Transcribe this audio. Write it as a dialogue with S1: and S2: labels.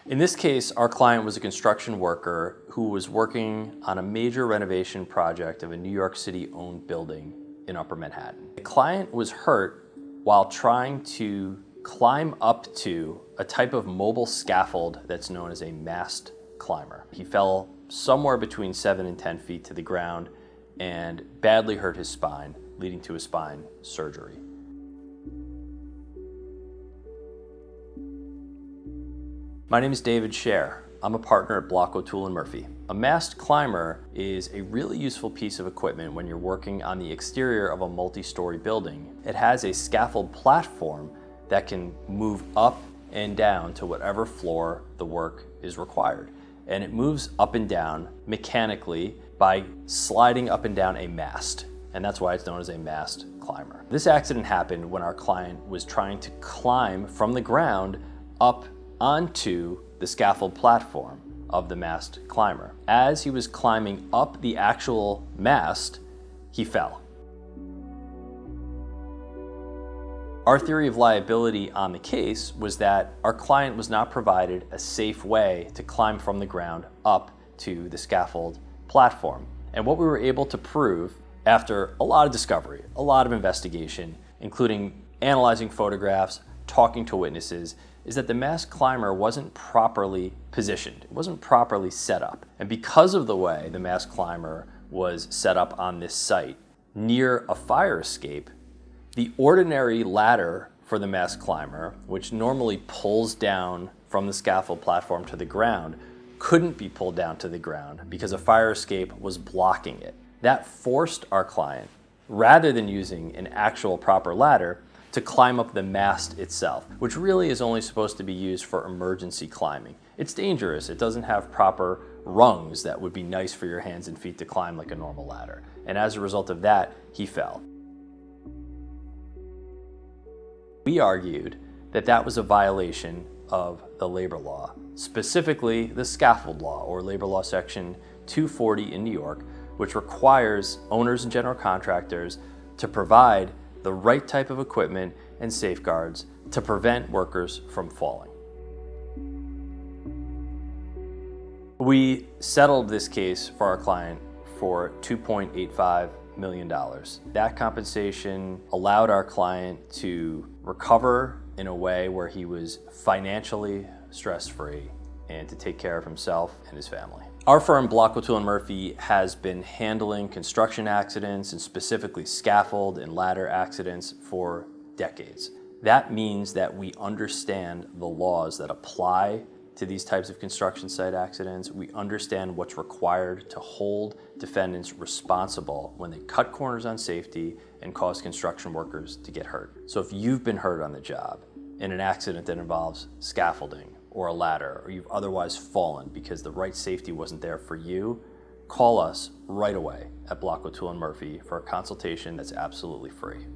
S1: In this case, our client was a construction worker who was working on a major renovation project of a New York City-owned building in Upper Manhattan. The client was hurt while trying to climb up to a type of mobile scaffold that's known as a mast climber. He fell somewhere between 7 and 10 feet to the ground and badly hurt his spine, leading to a spine surgery. My name is David Scher. I'm a partner at Block, O'Toole & Murphy. A mast climber is a really useful piece of equipment when you're working on the exterior of a multi-story building. It has a scaffold platform that can move up and down to whatever floor the work is required. And it moves up and down mechanically by sliding up and down a mast. And that's why it's known as a mast climber. This accident happened when our client was trying to climb from the ground up onto the scaffold platform of the mast climber. As he was climbing up the actual mast, he fell. Our theory of liability on the case was that our client was not provided a safe way to climb from the ground up to the scaffold platform. And what we were able to prove after a lot of discovery, a lot of investigation, including analyzing photographs, talking to witnesses, is that the mast climber wasn't properly positioned. It wasn't properly set up. And because of the way the mast climber was set up on this site near a fire escape, the ordinary ladder for the mast climber, which normally pulls down from the scaffold platform to the ground, couldn't be pulled down to the ground because a fire escape was blocking it. That forced our client, rather than using an actual proper ladder, to climb up the mast itself, which really is only supposed to be used for emergency climbing. It's dangerous. It doesn't have proper rungs that would be nice for your hands and feet to climb like a normal ladder. And as a result of that, he fell. We argued that that was a violation of the labor law, specifically the scaffold law, or labor law section 240 in New York, which requires owners and general contractors to provide the right type of equipment and safeguards to prevent workers from falling. We settled this case for our client for $2.85 million. That compensation allowed our client to recover in a way where he was financially stress-free and to take care of himself and his family. Our firm, Block, O'Toole & Murphy, has been handling construction accidents and specifically scaffold and ladder accidents for decades. That means that we understand the laws that apply to these types of construction site accidents. We understand what's required to hold defendants responsible when they cut corners on safety and cause construction workers to get hurt. So if you've been hurt on the job in an accident that involves scaffolding or a ladder, or you've otherwise fallen because the right safety wasn't there for you, call us right away at Block, O'Toole & Murphy for a consultation that's absolutely free.